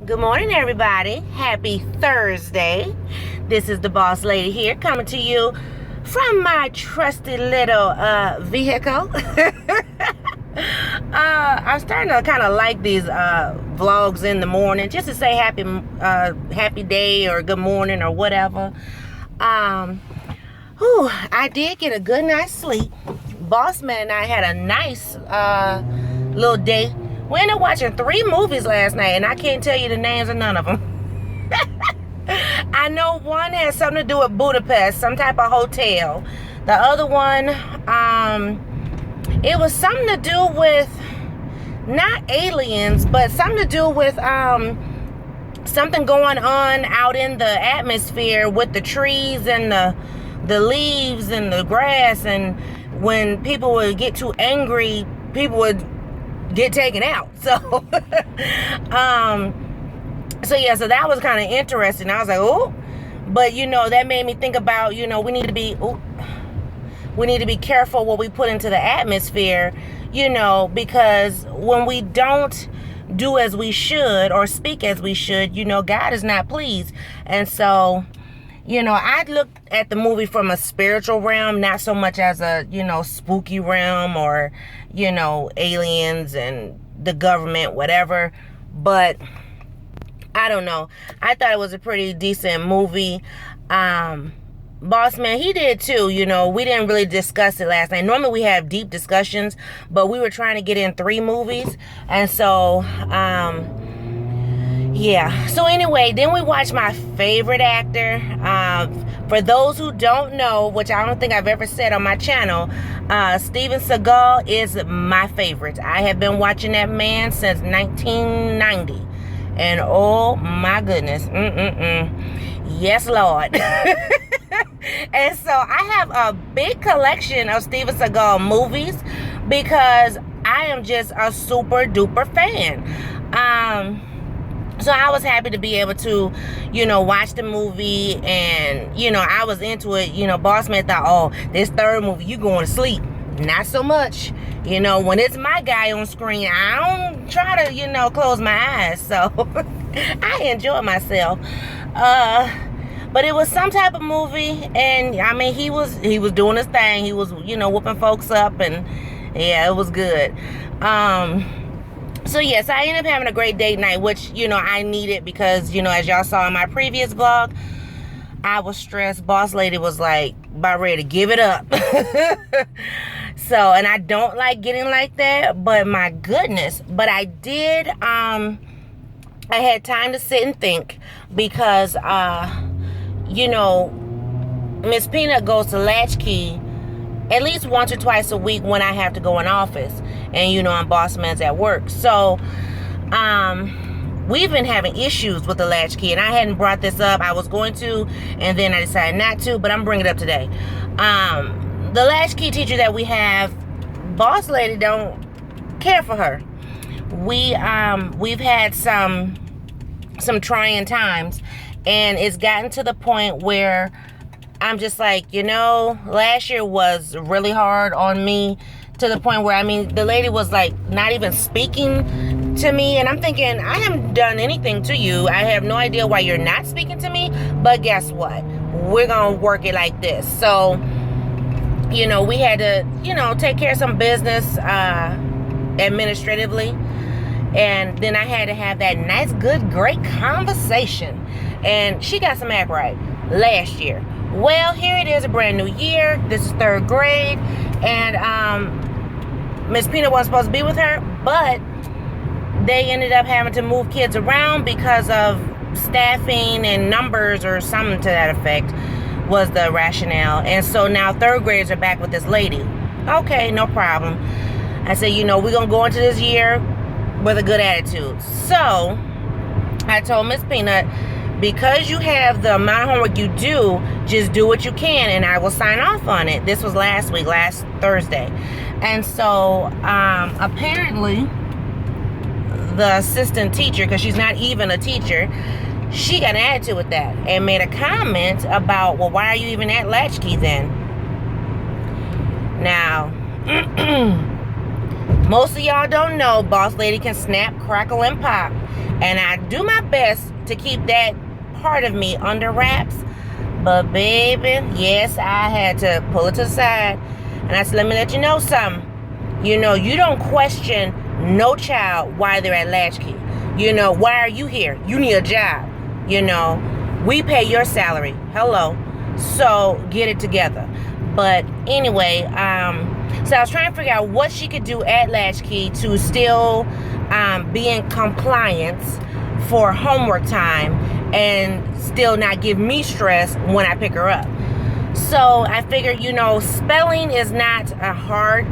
Good morning, everybody. Happy Thursday. This is the boss lady here coming to you from my trusty little vehicle. I'm starting to kind of like these vlogs in the morning just to say happy day or good morning or whatever. I did get a good night's sleep. Boss man and I had a nice little day. We ended up watching 3 movies last night, and I can't tell you the names of none of them. I know one has something to do with Budapest, some type of hotel. The other one, it was something to do with, not aliens, but something to do with something going on out in the atmosphere with the trees and the leaves and the grass, and when people would get too angry, people would get taken out. So so that was kind of interesting. I was like, oh, but that made me think about, we need to be careful what we put into the atmosphere, because when we don't do as we should or speak as we should, God is not pleased. And so I looked at the movie from a spiritual realm, not so much as a, spooky realm or, aliens and the government, whatever. But I don't know. I thought it was a pretty decent movie. Boss man, he did too. We didn't really discuss it last night. Normally we have deep discussions, but we were trying to get in 3 movies. And so, yeah. So anyway, then we watched my favorite actor. For those who don't know, which I don't think I've ever said on my channel, Steven Seagal is my favorite. I have been watching that man since 1990. And oh my goodness. Yes, Lord. And so I have a big collection of Steven Seagal movies because I am just a super duper fan. So I was happy to be able to, watch the movie, and, I was into it. Boss man thought, oh, this 3rd movie, you going to sleep. Not so much. When it's my guy on screen, I don't try to, close my eyes. So I enjoy myself. But it was some type of movie, and I mean, he was doing his thing. He was, whooping folks up, and yeah, it was good. So yes, I ended up having a great date night, which, I needed because, as y'all saw in my previous vlog, I was stressed. Boss lady was like about ready to give it up. So, and I don't like getting like that, but my goodness. But I did, I had time to sit and think because, Miss Peanut goes to Latchkey at least once or twice a week when I have to go in office. And, I'm boss man's at work. So, we've been having issues with the latchkey, and I hadn't brought this up. I was going to, and then I decided not to, but I'm bringing it up today. The latchkey teacher that we have, boss lady don't care for her. We've had some trying times, and it's gotten to the point where I'm just like, last year was really hard on me, to the point where, the lady was like not even speaking to me, and I'm thinking, I haven't done anything to you. I have no idea why you're not speaking to me, but guess what? We're gonna work it like this. So, we had to, take care of some business administratively, and then I had to have that nice, good, great conversation, and she got some act right last year. Well, here it is, a brand new year. This is 3rd grade, and Miss Peanut wasn't supposed to be with her, but they ended up having to move kids around because of staffing and numbers or something to that effect was the rationale. And so now 3rd graders are back with this lady. Okay, no problem. I said, we're going to go into this year with a good attitude. So I told Miss Peanut, because you have the amount of homework you do, just do what you can, and I will sign off on it. This was last Thursday. And so, apparently, the assistant teacher, because she's not even a teacher, she got an attitude with that and made a comment about, well, why are you even at Latchkey then? Now, most of y'all don't know, boss lady can snap, crackle, and pop. And I do my best to keep that part of me under wraps. But baby, yes, I had to pull it to the side. And I said, let me let you know something. You know, you don't question no child why they're at Latchkey. You know, why are you here? You need a job. You know, we pay your salary. Hello. So get it together. But anyway, so I was trying to figure out what she could do at Latchkey to still be in compliance for homework time and still not give me stress when I pick her up. So I figured, you know, spelling is not a hard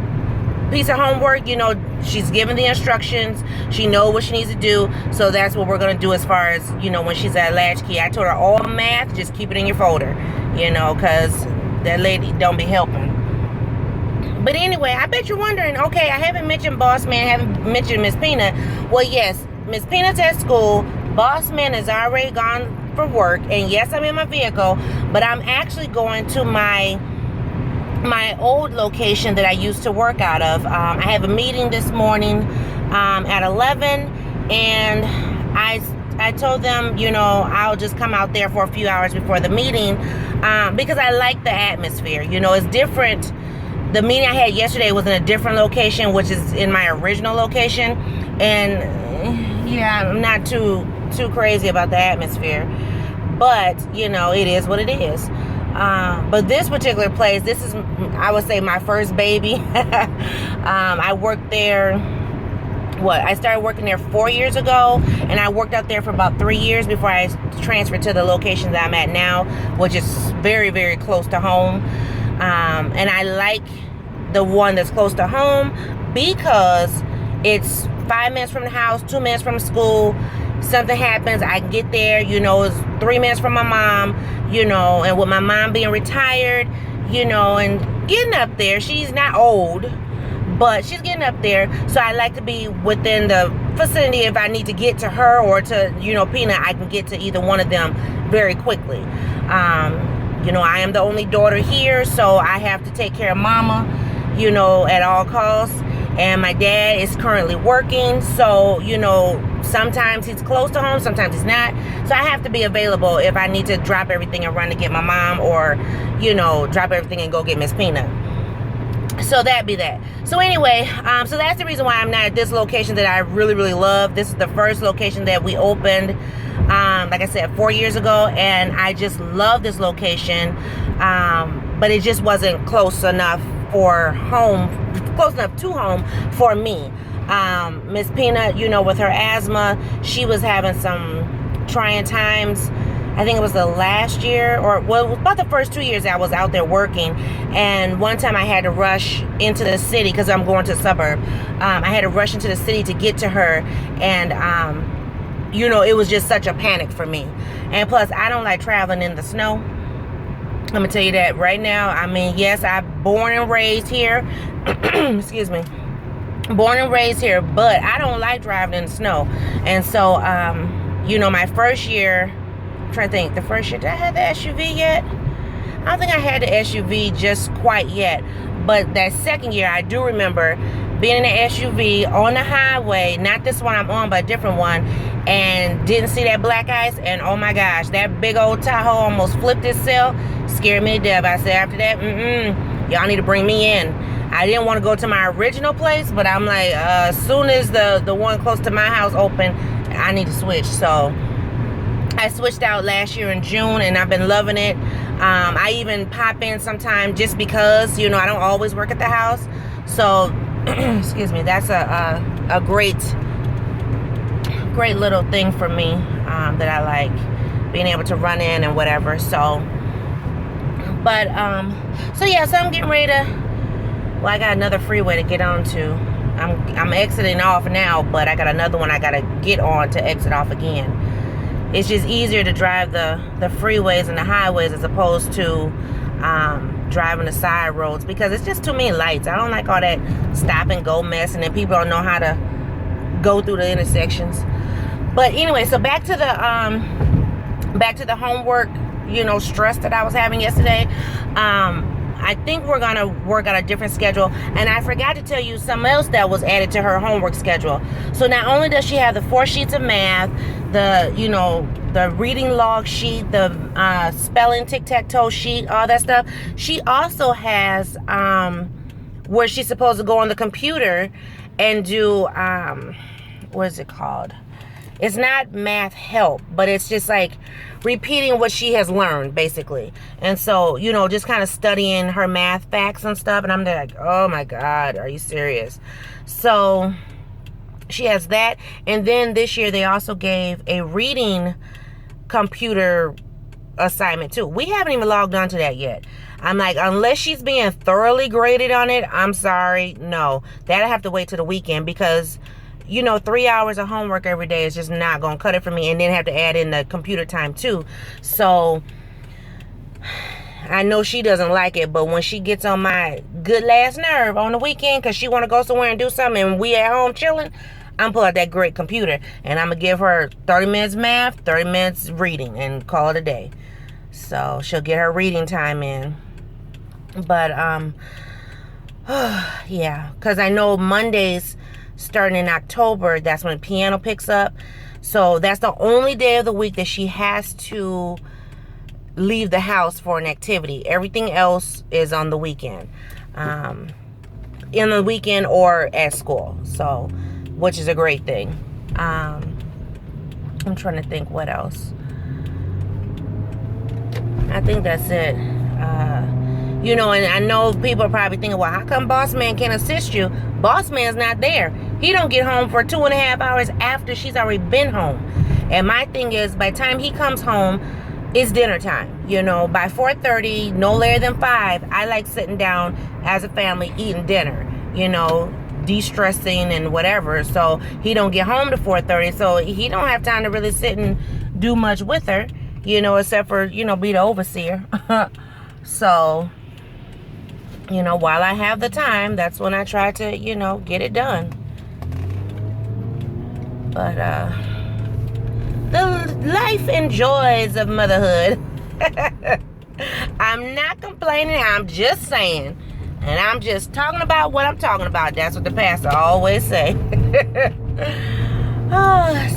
piece of homework. You know, she's given the instructions. She knows what she needs to do. So that's what we're going to do as far as, you know, when she's at Latchkey. I told her all math, just keep it in your folder, you know, because that lady don't be helping. But anyway, I bet you're wondering, okay, I haven't mentioned Boss Man, I haven't mentioned Miss Peanut. Well, yes, Miss Peanut's at school. Boss Man has already gone for work. And yes, I'm in my vehicle, but I'm actually going to my old location that I used to work out of. I have a meeting this morning at 11, and I told them, you know, I'll just come out there for a few hours before the meeting because I like the atmosphere. You know, it's different. The meeting I had yesterday was in a different location, which is in my original location, and yeah, I'm not too crazy about the atmosphere, but you know, it is what it is. But this particular place, this is, I would say, my first baby. I worked there, I started working there 4 years ago, and I worked out there for about 3 years before I transferred to the location that I'm at now, which is very, very close to home. And I like the one that's close to home because it's 5 minutes from the house, 2 minutes from school. Something happens, I can get there, you know, it's 3 minutes from my mom, you know, and with my mom being retired, you know, and getting up there, she's not old, but she's getting up there, so I like to be within the vicinity. If I need to get to her or to, you know, Peanut, I can get to either one of them very quickly. You know, I am the only daughter here, so I have to take care of mama, you know, at all costs. And my dad is currently working, so, you know, sometimes he's close to home, sometimes he's not. So I have to be available if I need to drop everything and run to get my mom, or, you know, drop everything and go get Miss Peanut. So that be that. So anyway, so that's the reason why I'm not at this location that I really, really love. This is the first location that we opened, like I said, 4 years ago, and I just love this location, but it just wasn't close enough for home, close enough to home for me. Miss Peanut, you know, with her asthma, she was having some trying times. I think it was the last year, or well, it was about the first 2 years I was out there working. And one time I had to rush into the city because I'm going to a suburb. I had to rush into the city to get to her, and you know, it was just such a panic for me. And plus, I don't like traveling in the snow. I'm gonna tell you that right now. I mean, yes, I'm born and raised here. Excuse me. Born and raised here, but I don't like driving in the snow. And so, you know, my first year, I'm trying to think, the first year, did I have the SUV yet? I don't think I had the SUV just quite yet. But that second year, I do remember being in the SUV on the highway, not this one I'm on, but a different one, and didn't see that black ice, and oh my gosh, that big old Tahoe almost flipped itself, scared me to death. I said after that, y'all need to bring me in. I didn't want to go to my original place, but I'm like, as soon as the one close to my house opened, I need to switch. So I switched out last year in June, and I've been loving it. I even pop in sometime just because, you know, I don't always work at the house. So, excuse me, that's a great little thing for me that I like, being able to run in and whatever. So, but, so yeah, so I'm getting ready to, well, I got another freeway to get onto. I'm exiting off now, but I got another one I got to get on to exit off again. It's just easier to drive the freeways and the highways as opposed to driving the side roads, because it's just too many lights. I don't like all that stop and go mess, and then people don't know how to go through the intersections. But anyway, so back to the homework, you know, stress that I was having yesterday. I think we're gonna work on a different schedule. And I forgot to tell you something else that was added to her homework schedule. So not only does she have the 4 sheets of math, the the reading log sheet, the spelling tic-tac-toe sheet, all that stuff, she also has where she's supposed to go on the computer and do what is it called? It's not math help, but it's just like repeating what she has learned, basically. And so, just kind of studying her math facts and stuff. And I'm like, oh my God, are you serious? So she has that. And then this year they also gave a reading computer assignment too. We haven't even logged on to that yet. I'm like, unless she's being thoroughly graded on it, I'm sorry, no. That'll have to wait till the weekend, because 3 hours of homework every day is just not gonna cut it for me, and then have to add in the computer time too. So I know she doesn't like it, but when she gets on my good last nerve on the weekend because she want to go somewhere and do something and we at home chilling, I'm pulling out that great computer and I'm gonna give her 30 minutes math, 30 minutes reading, and call it a day. So she'll get her reading time in. But yeah, because I know Mondays starting in October, that's when piano picks up. So that's the only day of the week that she has to leave the house for an activity. Everything else is on the weekend, in the weekend or at school. So, which is a great thing. I'm trying to think what else. I think that's it. And I know people are probably thinking, well, how come Boss Man can't assist you? Boss Man's not there. He don't get home for 2.5 hours after she's already been home. And my thing is, by the time he comes home, it's dinner time. By 4:30, no later than 5, I like sitting down as a family eating dinner, de-stressing and whatever. So he don't get home to 4:30, so he don't have time to really sit and do much with her, except for, be the overseer. So, while I have the time, that's when I try to, get it done. But, the life and joys of motherhood. I'm not complaining, I'm just saying. And I'm just talking about what I'm talking about. That's what the pastor always say.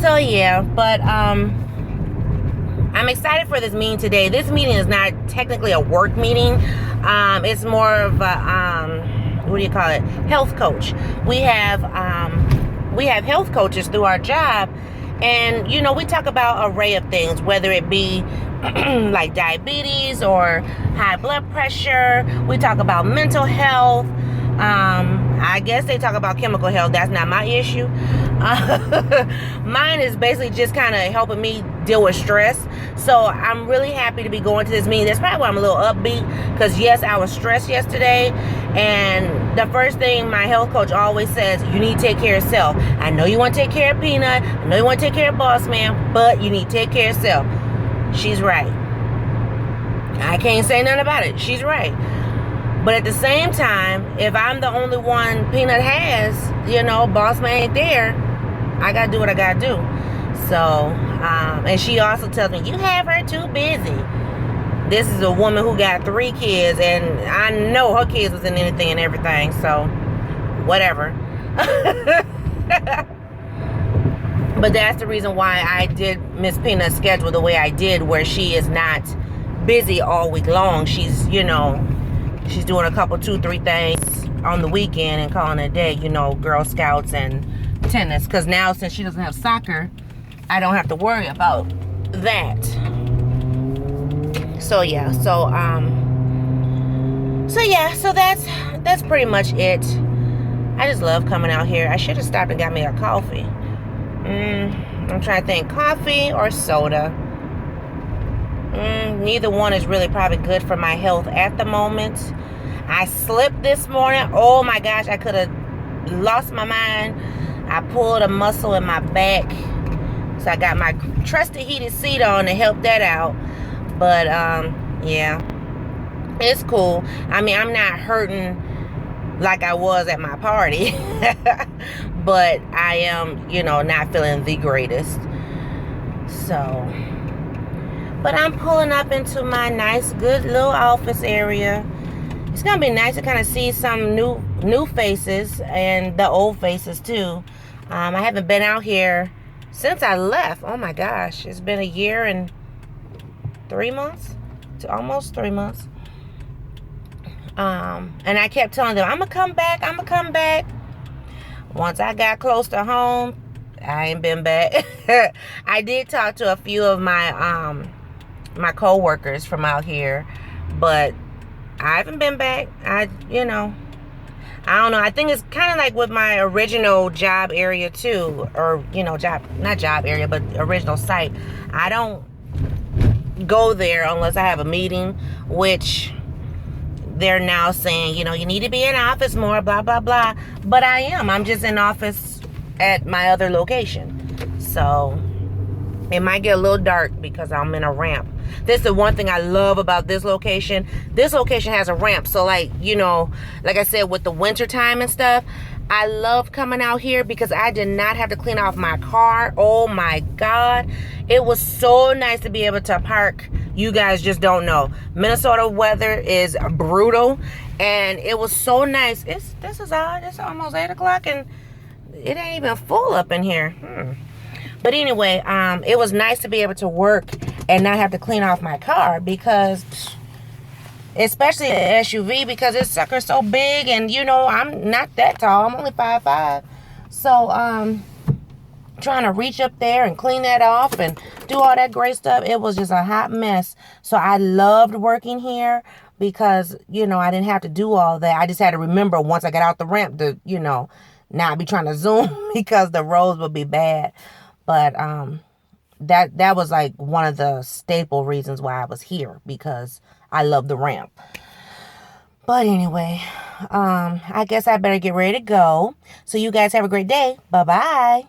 So, yeah. But, I'm excited for this meeting today. This meeting is not technically a work meeting. It's more of a, what do you call it? Health coach. We have health coaches through our job. And, we talk about an array of things, whether it be like diabetes or high blood pressure. We talk about mental health. I guess they talk about chemical health. That's not my issue. Mine is basically just kind of helping me deal with stress. So I'm really happy to be going to this meeting. That's probably why I'm a little upbeat, because yes, I was stressed yesterday. And the first thing my health coach always says, you need to take care of yourself. I know you want to take care of Peanut. I know you want to take care of Boss Man, but you need to take care of yourself. She's right. I can't say nothing about it. She's right. But at the same time, if I'm the only one Peanut has, Boss Man ain't there, I got to do what I got to do. So, and she also tells me, you have her too busy. This is a woman who got 3 kids, and I know her kids was in anything and everything, so whatever. But that's the reason why I did Miss Peanut's schedule the way I did, where she is not busy all week long. She's, she's doing a couple, 2-3 things on the weekend and calling it a day, Girl Scouts and tennis. Because now, since she doesn't have soccer, I don't have to worry about that. So yeah, so that's pretty much it. I just love coming out here. I should have stopped and got me a coffee. I'm trying to think, coffee or soda. Neither one is really probably good for my health at the moment. I slipped this morning. Oh my gosh, I could have lost my mind. I pulled a muscle in my back, so I got my trusty heated seat on to help that out. But yeah, it's cool. I mean, I'm not hurting like I was at my party, but I am, not feeling the greatest. So, but I'm pulling up into my nice, good little office area. it's gonna be nice to kind of see some new faces and the old faces too. I haven't been out here since I left. Oh my gosh, it's been a year and 3 months, to almost 3 months. And I kept telling them, I'm gonna come back, I'm gonna come back. Once I got close to home, I ain't been back. I did talk to a few of my my co-workers from out here, but I haven't been back. I don't know. I think it's kind of like with my original job area too, or not job area, but original site. I don't go there unless I have a meeting, which they're now saying, you need to be in office more, blah, blah, blah. But I am. I'm just in office at my other location. So it might get a little dark because I'm in a ramp. This is the one thing I love about this location. This location has a ramp. So like I said, with the winter time and stuff, I love coming out here because I did not have to clean off my car. Oh my God. It was so nice to be able to park. You guys just don't know. Minnesota weather is brutal, and it was so nice. This is odd. It's almost 8 o'clock and it ain't even full up in here. But anyway, it was nice to be able to work and not have to clean off my car, because especially the SUV, because this sucker's so big, and I'm not that tall. I'm only 5'5". So trying to reach up there and clean that off and do all that great stuff, it was just a hot mess. So I loved working here because I didn't have to do all that. I just had to remember once I got out the ramp to not be trying to zoom because the roads would be bad. But that was like one of the staple reasons why I was here, because I love the ramp. But anyway, I guess I better get ready to go. So you guys have a great day. Bye-bye.